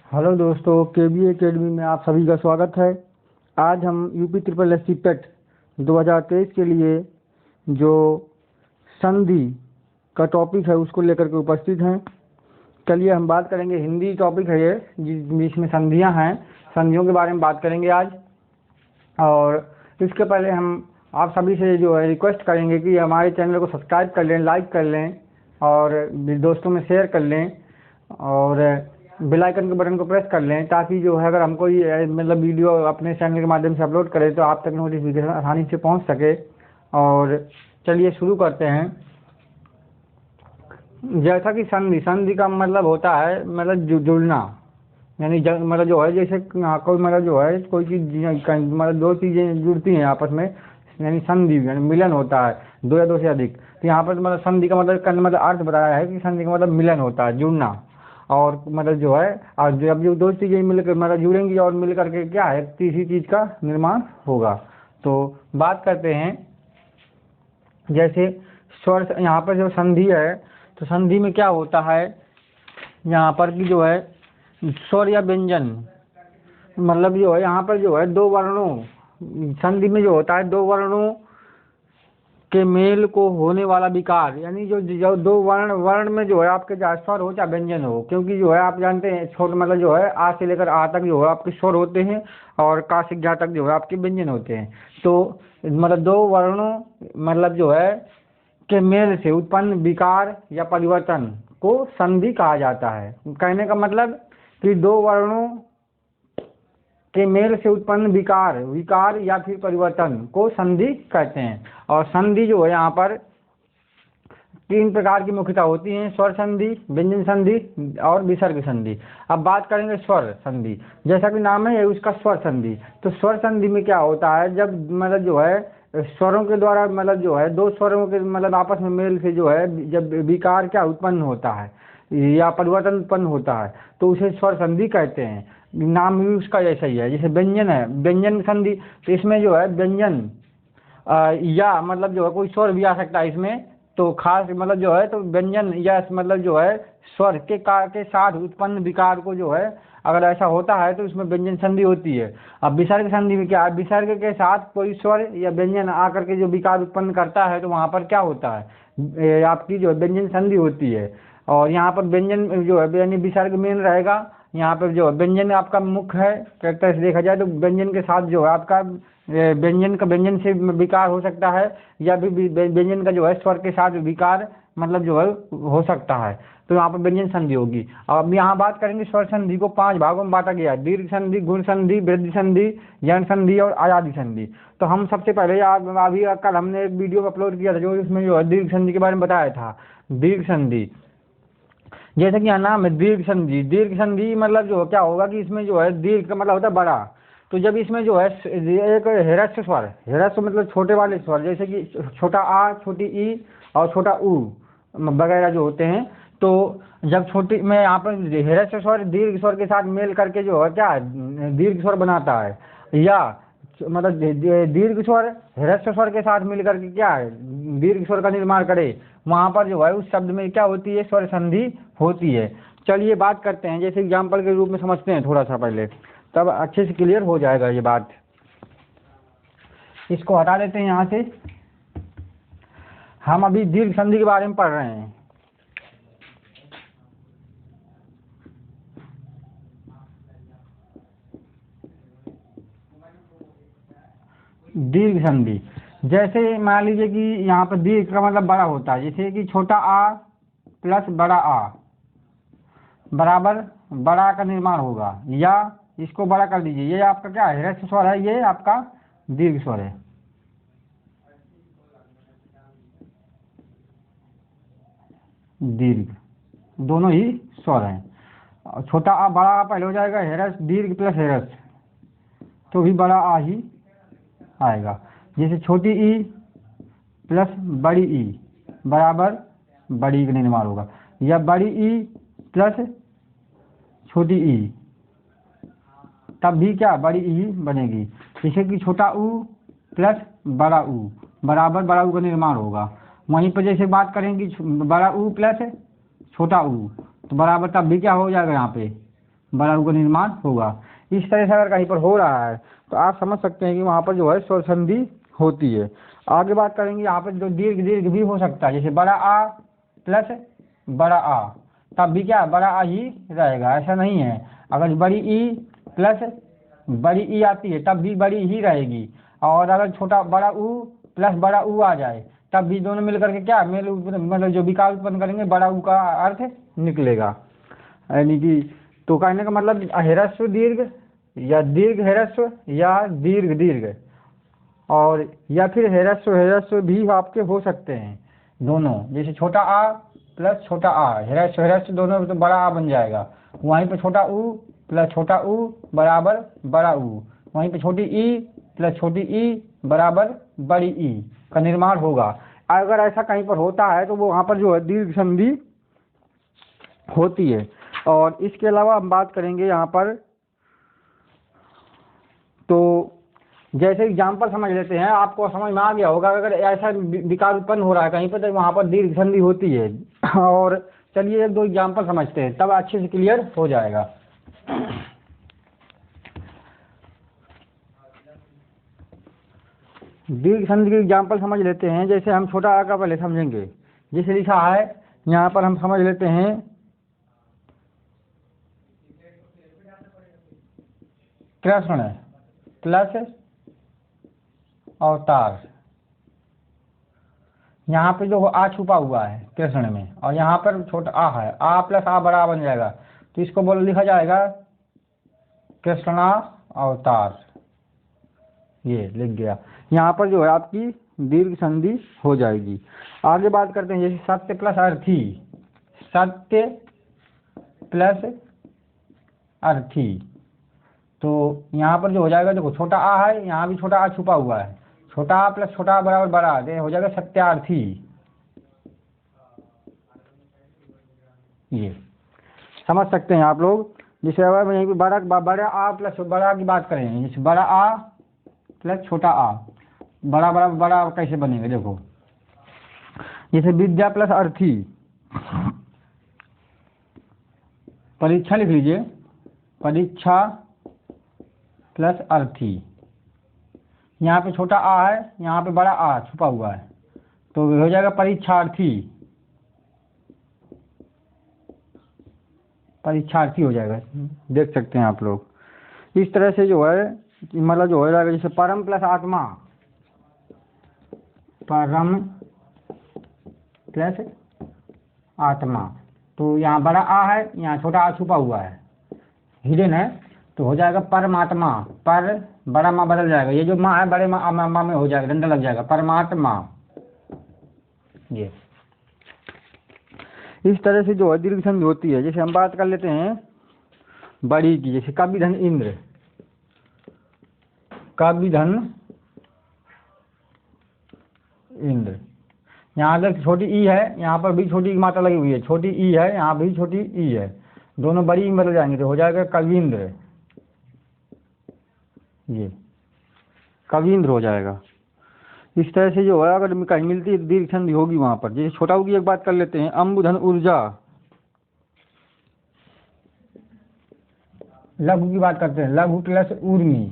Hello दोस्तों, केबी academy में आप सभी का स्वागत है। आज हम यूपी ट्रिपल एस सी पेट 2023 के लिए जो संधि का टॉपिक है उसको लेकर के उपस्थित हैं। चलिए हम बात करेंगे, हिंदी टॉपिक है ये जिसमें संधियां हैं, संधियों के बारे में बात करेंगे आज। और इसके पहले हम आप सभी से जो है रिक्वेस्ट करेंगे कि हमारे चैनल को सब्सक्राइब कर लें, लाइक कर लें और दोस्तों में शेयर कर लें और बेल आइकन के बटन को प्रेस कर लें, ताकि जो है अगर हम कोई मतलब वीडियो अपने चैनल के माध्यम से अपलोड करें तो आप तक नोटिफिकेशन आसानी से पहुंच सके। और चलिए शुरू करते हैं। जैसा कि संधि का मतलब होता है मतलब जुड़ना, यानी मतलब जो है जैसे कोई मतलब जो है कोई चीज़ मतलब दो चीज़ें जुड़ती हैं आपस में, यानी संधि यानी मिलन होता है, दो या दो से अधिक। तो यहाँ पर मतलब संधि का मतलब अर्थ बताया है कि संधि का मतलब मिलन होता है, जुड़ना। और मतलब जो है और जब जो दो चीज़ें मिलकर मतलब जुड़ेंगी और मिल करके क्या है तीसरी चीज़ का निर्माण होगा। तो बात करते हैं, जैसे स्वर यहाँ पर जो संधि है तो संधि में क्या होता है यहाँ पर कि जो है स्वर या व्यंजन, मतलब जो है यहाँ पर जो है दो वर्णों, संधि में जो होता है दो वर्णों के मेल को होने वाला विकार, यानी जो दो वर्ण में जो है आपके चाहे स्वर हो चाहे व्यंजन हो, क्योंकि जो है आप जानते हैं छोटे मतलब जो है आ से लेकर आ तक जो है आपके स्वर होते हैं और का से ज्ञा तक जो है आपके व्यंजन होते हैं। तो मतलब दो वर्णों मतलब जो है के मेल से उत्पन्न विकार या परिवर्तन को संधि कहा जाता है। कहने का मतलब कि दो वर्णों के मेल से उत्पन्न विकार या फिर परिवर्तन को संधि कहते हैं। और संधि जो है यहाँ पर तीन प्रकार की मुख्यतः होती हैं: स्वर संधि, व्यंजन संधि और विसर्ग संधि। अब बात करेंगे स्वर संधि। जैसा कि नाम है उसका स्वर संधि। तो स्वर संधि में क्या होता है, जब मतलब जो है स्वरों के द्वारा मतलब जो है दो स्वरों के मतलब आपस में मेल से जो है जब विकार क्या उत्पन्न होता है या परिवर्तन उत्पन्न होता है तो उसे स्वर संधि कहते हैं। नाम भी उसका ऐसा ही है। जैसे व्यंजन है, व्यंजन संधि, तो इसमें जो है व्यंजन या मतलब जो है कोई स्वर भी आ सकता है इसमें, तो खास मतलब जो है तो व्यंजन या मतलब जो है स्वर के साथ उत्पन्न विकार को जो है अगर ऐसा होता है तो उसमें व्यंजन संधि होती है। अब विसर्ग संधि में क्या है, विसर्ग के साथ कोई स्वर या व्यंजन आकर के जो विकार उत्पन्न करता है तो वहाँ पर क्या होता है आपकी जो व्यंजन संधि होती है। और यहाँ पर व्यंजन जो है यानी विसर्ग मेन रहेगा, यहाँ पर जो व्यंजन आपका मुख्य है। कैरेक्टर से देखा जाए तो व्यंजन के साथ जो है आपका व्यंजन से विकार हो सकता है या भी व्यंजन का जो है स्वर के साथ विकार मतलब जो है हो सकता है, तो यहाँ पर व्यंजन संधि होगी। अब यहाँ बात करेंगे स्वर संधि को 5 भागों में बांटा गया है: दीर्घ संधि, गुण संधि, वृद्धि संधि, यण संधि और आयादी संधि। तो हम सबसे पहले अभी कल हमने एक वीडियो अपलोड किया था जो इसमें जो है दीर्घ संधि के बारे में बताया था। दीर्घ संधि जैसे कि यहाँ नाम है दीर्घ संधि। दीर्घ संधि मतलब जो क्या होगा कि इसमें जो है दीर्घ का मतलब होता है बड़ा। तो जब इसमें जो है एक ह्रस्व स्वर, ह्रस्व मतलब छोटे वाले स्वर, जैसे कि छोटा आ, छोटी ई और छोटा ऊ वगैरह जो होते हैं, तो जब छोटी में यहाँ पर ह्रस्व स्वर दीर्घ स्वर के साथ मेल करके जो है क्या दीर्घ स्वर बनाता है, या मतलब दीर्घ स्वर ह्रस्व स्वर के साथ मिल करके क्या है दीर्घ स्वर का निर्माण करे, वहाँ पर जो है उस शब्द में क्या होती है स्वर संधि होती है। चलिए बात करते हैं, जैसे एग्जाम्पल के रूप में समझते हैं थोड़ा सा पहले, तब अच्छे से क्लियर हो जाएगा ये बात। इसको हटा देते हैं यहाँ से। हम अभी दीर्घ संधि के बारे में पढ़ रहे हैं। दीर्घ संधि जैसे मान लीजिए कि यहाँ पर दीर्घ का मतलब बड़ा होता है, जैसे कि छोटा आ प्लस बड़ा आ बराबर बड़ा का निर्माण होगा, या इसको बड़ा कर दीजिए, ये आपका क्या है ह्रस्व स्वर है, ये आपका दीर्घ स्वर है। दीर्घ दोनों ही स्वर हैं। छोटा आ बड़ा आ पहले हो जाएगा, ह्रस्व दीर्घ प्लस ह्रस्व तो भी बड़ा आ ही आएगा। जैसे छोटी ई प्लस बड़ी ई बराबर बड़ी का निर्माण होगा, या बड़ी ई प्लस छोटी ई तब भी क्या बड़ी ई बनेगी। जैसे कि छोटा ऊ प्लस बड़ा ऊ बराबर बड़ा ऊ का निर्माण होगा। वहीं पर जैसे बात करें कि बड़ा ऊ प्लस छोटा ऊ तो बराबर तब भी क्या हो जाएगा यहाँ पे बड़ा ऊ का निर्माण होगा। इस तरह से अगर कहीं पर हो रहा है तो आप समझ सकते हैं कि वहाँ पर जो है स्वर संधि होती है। आगे बात करेंगे यहाँ पर जो दीर्घ दीर्घ भी हो सकता है, जैसे बड़ा आ प्लस बड़ा आ, तब भी क्या बड़ा आ ही रहेगा, ऐसा नहीं है। अगर बड़ी ई प्लस बड़ी ई आती है तब भी बड़ी ही रहेगी, और अगर छोटा बड़ा ऊ प्लस बड़ा ऊ आ जाए तब भी दोनों मिलकर के क्या मेल मतलब जो विकार उत्पन्न करेंगे बड़ा ऊ का अर्थ निकलेगा। यानी कि तो कहने का मतलब ह्रस्व दीर्घ या दीर्घ ह्रस्व या दीर्घ दीर्घ, और या फिर ह्रस्व ह्रस्व भी आपके हो सकते हैं दोनों। जैसे छोटा आ प्लस छोटा आ, ह्रस्व ह्रस्व दोनों तो बड़ा आ बन जाएगा। वहीं पे छोटा ऊ प्लस छोटा ऊ बराबर बड़ा ऊ, वहीं पे छोटी ई प्लस छोटी ई बराबर बड़ी ई का निर्माण होगा। अगर ऐसा कहीं पर होता है तो वो वहाँ पर जो है दीर्घ संधि होती है। और इसके अलावा हम बात करेंगे यहाँ पर, तो जैसे एग्जाम्पल समझ लेते हैं, आपको समझ में आ गया होगा अगर ऐसा विकार उत्पन्न हो रहा है कहीं पर तो वहाँ पर दीर्घ संधि होती है। और चलिए एक दो एग्जाम्पल समझते हैं तब अच्छे से क्लियर हो जाएगा। दीर्घ संधि के एग्जाम्पल समझ लेते हैं। जैसे हम छोटा आ का पहले समझेंगे, जैसे लिखा है यहाँ पर हम समझ लेते हैं कृष्ण प्लस अवतार। यहाँ पे जो आ छुपा हुआ है कृष्ण में, और यहाँ पर छोटा आ है, आ प्लस आ बड़ा बन जाएगा, तो इसको बोल लिखा जाएगा कृष्णा अवतार। ये लिख गया, यहाँ पर जो है आपकी दीर्घ संधि हो जाएगी। आगे बात करते हैं जैसे सत्य प्लस अर्थी, सत्य प्लस अर्थी, तो यहाँ पर जो हो जाएगा देखो छोटा आ है, यहाँ भी छोटा आ छुपा हुआ है, छोटा आ प्लस छोटा आ बराबर बड़ा, ये हो जाएगा सत्यार्थी। ये समझ सकते हैं आप लोग। जैसे अगर यहीं पे बड़ा आ प्लस बड़ा की बात करें, जैसे बड़ा आ प्लस छोटा आ, बड़ा बड़ा बड़ा कैसे बनेगा देखो, जैसे विद्या प्लस अर्थी, परीक्षा लिख लीजिए, परीक्षा प्लस अर्थी, यहाँ पे छोटा आ है, यहाँ पे बड़ा आ छुपा हुआ है, तो हो जाएगा परीक्षार्थी, परीक्षार्थी हो जाएगा। देख सकते हैं आप लोग। इस तरह से जो है मतलब जो हो जाएगा जैसे परम प्लस आत्मा, परम प्लस आत्मा, तो यहाँ बड़ा आ है, यहाँ छोटा आ छुपा हुआ है, हिडन है, तो हो जाएगा परमात्मा। पर बड़ा माँ बदल जाएगा, ये जो माँ है बड़े माँ में हो जाएगा, डंडा लग जाएगा, परमात्मा। ये इस तरह से जो है दीर्घ संधि होती है। जैसे हम बात कर लेते हैं बड़ी की, जैसे कवि धन इंद्र, कवि धन इंद्र, यहाँ तक छोटी ई है, यहाँ पर भी छोटी मात्रा लगी हुई है, छोटी ई है, यहाँ भी छोटी ई है, दोनों बड़ी में बदल जाएंगे तो हो जाएगा कविंद्र। ये कविंद्र हो जाएगा। इस तरह से जो है अगर कहीं मिलती है दीर्घ संधि होगी वहाँ पर। जैसे छोटा ऊ की एक बात कर लेते हैं, अम्बुधन ऊर्जा, लघु की बात करते हैं, लघु प्लस ऊर्मी,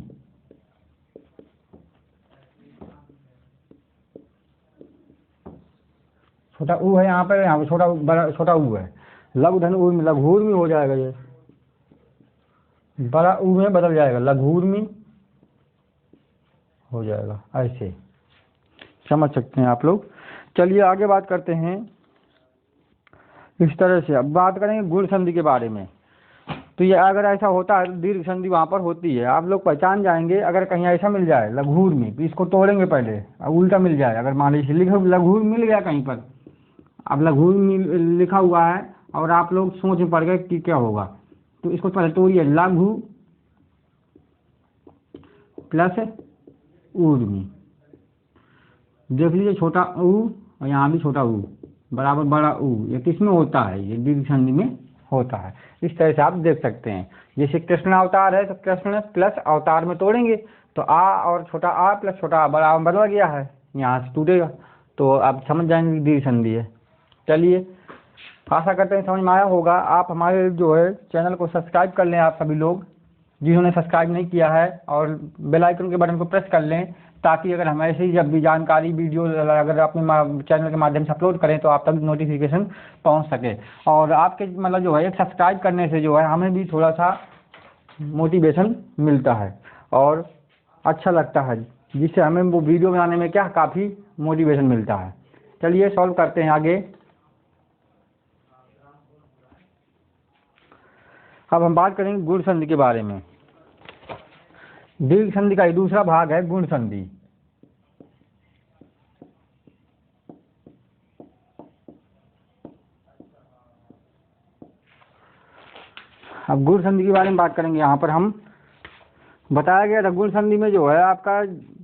छोटा ऊ है यहाँ पर छोटा बड़ा छोटा ऊ है, लघु धन ऊर्मी, लघुर्मी हो जाएगा, ये बड़ा ऊ में बदल जाएगा, लघुर्मी हो जाएगा। ऐसे समझ सकते हैं आप लोग। चलिए आगे बात करते हैं इस तरह से। अब बात करेंगे गुण संधि के बारे में। तो ये अगर ऐसा होता है तो दीर्घ संधि वहाँ पर होती है, आप लोग पहचान जाएंगे। अगर कहीं ऐसा मिल जाए लघुर्मी, तो इसको तोड़ेंगे पहले, अब उल्टा मिल जाए। अगर मान लीजिए लघुर्मी मिल गया कहीं पर, अब लघुर्मी लिखा हुआ है और आप लोग सोच में पड़ गए कि क्या होगा, तो इसको पहले तोड़िए, लघु प्लस ऊर्मी, देख लीजिए छोटा ऊ और यहाँ भी छोटा ऊ बराबर बड़ा ऊ, ये किस में होता है, ये दीर्घ संधि में होता है। इस तरह से आप देख सकते हैं। जैसे कृष्ण अवतार है तो कृष्ण प्लस अवतार में तोड़ेंगे तो आ और छोटा आ प्लस छोटा आ बड़ा बदल गया है, यहाँ से टूटेगा, तो आप समझ जाएंगे कि दीर्घ संधि है। चलिए आशा करते हैं समझ में आया होगा। आप हमारे जो है चैनल को सब्सक्राइब कर लें, आप सभी लोग जिन्होंने सब्सक्राइब नहीं किया है, और बेल आइकन के बटन को प्रेस कर लें, ताकि अगर हम ऐसी जब भी जानकारी वीडियो अगर अपने चैनल के माध्यम से अपलोड करें तो आप तक नोटिफिकेशन पहुंच सके। और आपके मतलब जो है एक सब्सक्राइब करने से जो है हमें भी थोड़ा सा मोटिवेशन मिलता है और अच्छा लगता है, जिससे हमें वो वीडियो बनाने में क्या काफ़ी मोटिवेशन मिलता है। चलिए सॉल्व करते हैं आगे। अब हम बात करेंगे गुण संधि के बारे में। दीर्घ संधि का ही दूसरा भाग है गुण संधि। अब गुण संधि के बारे में बात करेंगे। यहाँ पर हम बताया गया था गुण संधि में जो है आपका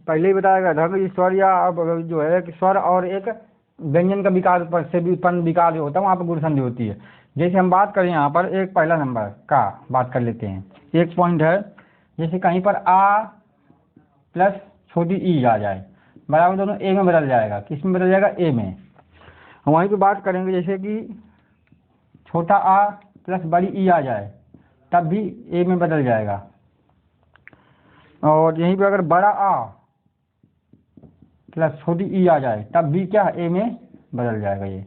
पहले ही बताया गया था कि स्वर या जो है एक स्वर और एक व्यंजन का विकार पर से भी उत्पन्न विकार जो होता है वहाँ पर गुण संधि होती है। जैसे हम बात करें यहाँ पर एक पहला नंबर का बात कर लेते हैं। एक पॉइंट है, जैसे कहीं पर आ प्लस छोटी ई आ जाए, बराबर दोनों ए में बदल जाएगा। किस में बदल जाएगा? ए में। वहीं पे बात करेंगे जैसे कि छोटा आ प्लस बड़ी ई आ जाए, तब भी ए में बदल जाएगा। और यहीं पे अगर बड़ा आ प्लस छोटी ई आ जाए, तब भी क्या ए में बदल जाएगा ये।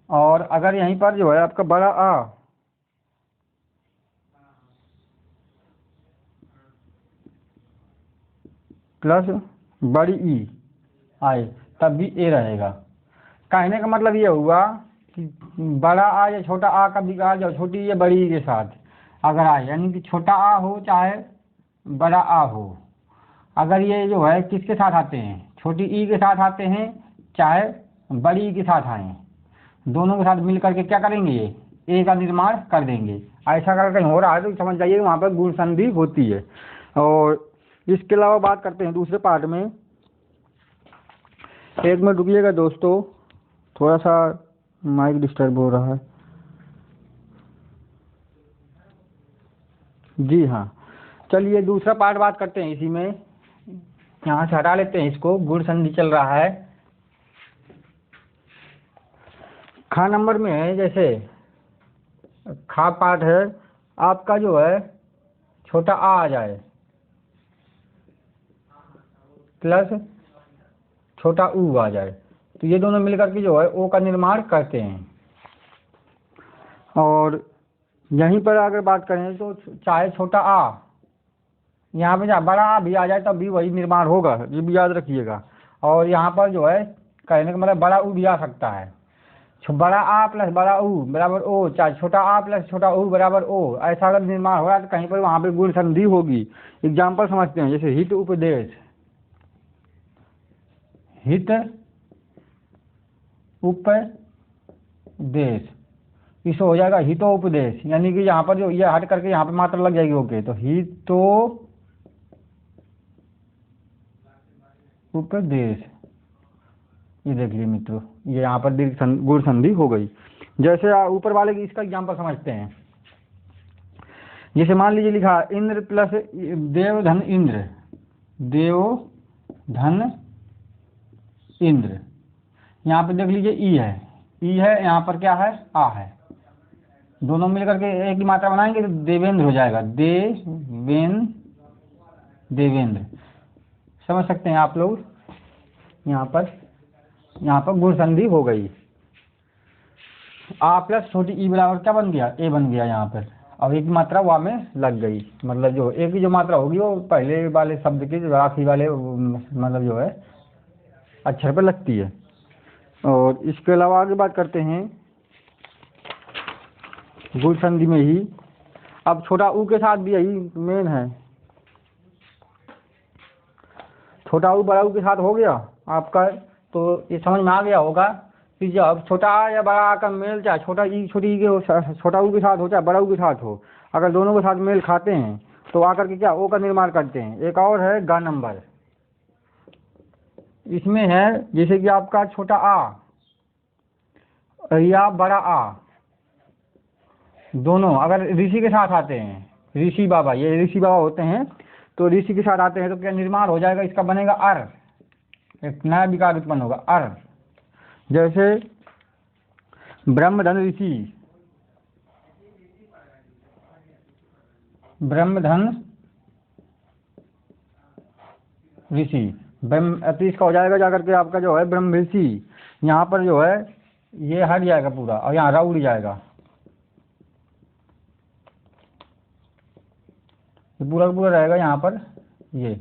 और अगर यहीं पर जो है आपका बड़ा आ प्लस बड़ी ई आए, तब भी ए रहेगा। कहने का मतलब ये हुआ कि बड़ा आ या छोटा आ का विकार जो छोटी या बड़ी ई के साथ अगर आए, यानी कि छोटा आ हो चाहे बड़ा आ हो, अगर ये जो है किसके साथ आते हैं? छोटी ई के साथ आते हैं चाहे बड़ी ई के साथ आए, दोनों के साथ मिल करके क्या करेंगे? ये ए का निर्माण कर देंगे। ऐसा अगर कहीं हो रहा है तो समझ जाइए वहाँ पर गुण संधि होती है। और इसके अलावा बात करते हैं दूसरे पार्ट में। एक मिनट रुकिएगा दोस्तों, थोड़ा सा माइक डिस्टर्ब हो रहा है। जी हाँ, चलिए दूसरा पार्ट बात करते हैं इसी में। यहाँ से हटा लेते हैं इसको, गुण संधि चल रहा है। खा नंबर में है, जैसे खा पार्ट है आपका जो है छोटा आ जाए प्लस छोटा ऊ आ जाए, तो ये दोनों मिलकर के जो है ओ का निर्माण करते हैं। और यहीं पर अगर बात करें तो चाहे छोटा आ यहाँ पे जहाँ बड़ा आ भी आ जाए तब भी वही निर्माण होगा, ये भी याद रखिएगा। और यहाँ पर जो है कहने का मतलब बड़ा ऊ भी आ सकता है। बड़ा आ प्लस बड़ा ऊ बराबर ओ, चाहे छोटा आ प्लस छोटा ऊ बराबर ओ, ऐसा अगर निर्माण हो रहा है तो कहीं पर वहाँ पे गुण संधि होगी। एग्जाम्पल समझते हैं, जैसे हित उपदेश, हित उपदेश, इससे हो जाएगा हितो उपदेश, यानी कि यहाँ पर जो ये हट करके यहाँ पे मात्रा लग जाएगी। ओके, तो हितो उपदेश, ये देख लीजिए मित्रों, ये यहाँ पर गुण संधि हो गई। जैसे ऊपर वाले की इसका एग्जाम्पल समझते हैं। जैसे मान लीजिए लिखा इंद्र प्लस देव धन इंद्र, देव धन इंद्र, यहाँ पे देख लीजिए ई है, ई है, यहाँ पर क्या है? आ है। दोनों मिलकर के एक ही मात्रा बनाएंगे तो देवेंद्र हो जाएगा, देवेंद्र। समझ सकते हैं आप लोग। यहाँ पर गुण संधि हो गई। आ प्लस छोटी ई बराबर क्या बन गया? ए बन गया यहाँ पर। अब एक मात्रा वहाँ में लग गई, मतलब जो एक ही जो मात्रा होगी वो पहले वाले शब्द के जो आखिरी वाले मतलब जो है अक्षर पर लगती है। और इसके अलावा आगे बात करते हैं गुण संधि में ही। अब छोटा ऊ के साथ भी यही मेन है, छोटा ऊ बड़ा ऊ के साथ हो गया आपका, तो ये समझ में आ गया होगा कि जब छोटा आ या बड़ा आ का मेल चाहे छोटा ई छोटी ई के छोटा ऊ के साथ हो चाहे बड़ा ऊ के साथ हो, अगर दोनों के साथ मेल खाते हैं तो आकर के क्या ओ का निर्माण करते हैं। एक और है गा नंबर, इसमें है जैसे कि आपका छोटा आ या बड़ा आ दोनों अगर ऋषि के साथ आते हैं, ऋषि बाबा, ये ऋषि बाबा होते हैं, तो ऋषि के साथ आते हैं तो क्या निर्माण हो जाएगा? इसका बनेगा अर, एक नया विकार उत्पन्न होगा अर। जैसे ब्रह्मधन ऋषि, ब्रह्मधन ऋषि, ब्रह्म अति इसका हो जाएगा जाकर के आपका जो है ब्रह्म ऋषि। यहाँ पर जो है ये हट जाएगा पूरा और यहाँ रा उड़ जाएगा, ये पूरा का पूरा रहेगा यहाँ पर। ये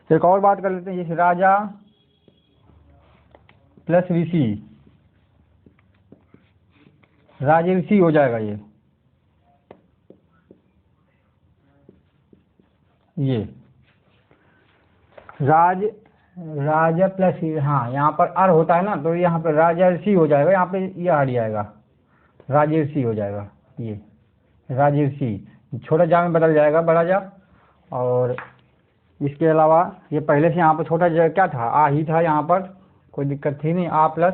एक और बात कर लेते हैं, जैसे राजा प्लस ऋषि, राजऋषि हो जाएगा ये राज प्लस, हाँ यहाँ पर अर होता है ना, तो यहाँ पर राजर्षि हो जाएगा, यहाँ पे ये हट जाएगा, राजर्षि हो जाएगा। ये राजर्षि छोटा जा में बदल जाएगा बड़ा जा। और इसके अलावा ये पहले से यहाँ पर छोटा जा क्या था, आ ही था, यहाँ पर कोई दिक्कत थी नहीं, आ प्लस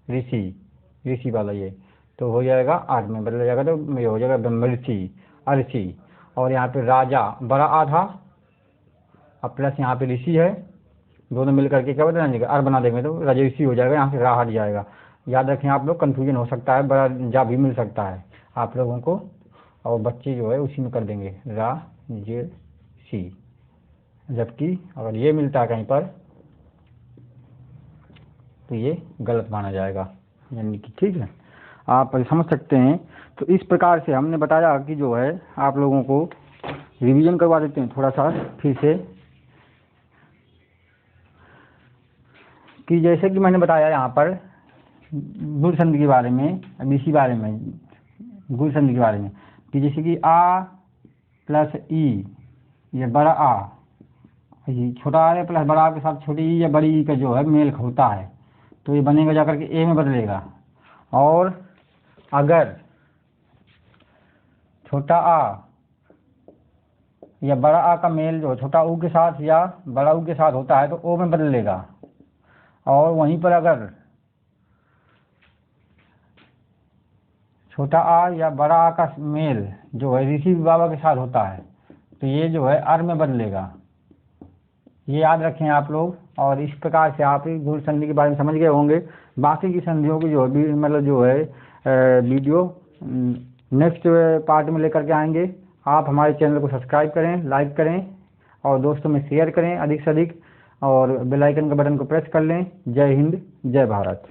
ऋषि, ऋषि वाला ये तो हो जाएगा आर में बदल जाएगा, तो ये हो जाएगा ब्रह्मऋषि अऋषि। और यहाँ पे राजा बड़ा आ था, अब प्लस यहाँ पे ऋषि है, दोनों मिल करके क्या बना देंगे, अर बना देंगे, तो राजऋषि हो जाएगा, यहाँ से रा हट जाएगा। याद रखें आप लोग, कन्फ्यूजन हो सकता है, बड़ा जा भी मिल सकता है आप लोगों को, और बच्चे जो है उसी में कर देंगे राजऋषि। जबकि अगर ये मिलता है कहीं पर तो ये गलत माना जाएगा, यानी कि ठीक है, आप समझ सकते हैं। तो इस प्रकार से हमने बताया कि जो है आप लोगों को रिवीजन करवा देते हैं थोड़ा सा फिर से, कि जैसे कि मैंने बताया यहाँ पर गुण संधि के बारे में, अब इसी बारे में गुण संधि के बारे में, कि जैसे कि आ प्लस ई, ये बड़ा आ, ये छोटा आ है प्लस बड़ा आ के साथ छोटी ई या बड़ी ई का जो है मेल होता है, तो ये बनेगा जाकर के ए में बदलेगा। और अगर छोटा आ या बड़ा आ का मेल जो छोटा ऊ के साथ या बड़ा ऊ के साथ होता है तो ओ में बदलेगा। और वहीं पर अगर छोटा आ या बड़ा आ का मेल जो है ऋषि बाबा के साथ होता है तो ये जो है अर में बदलेगा। ये याद रखें आप लोग, और इस प्रकार से आप गुण संधि के बारे में समझ गए होंगे। बाकी की संधियों की जो है मतलब जो है वीडियो नेक्स्ट पार्ट में लेकर के आएंगे। आप हमारे चैनल को सब्सक्राइब करें, लाइक करें और दोस्तों में शेयर करें अधिक से अधिक, और बेल आइकन के बटन को प्रेस कर लें। जय हिंद, जय भारत।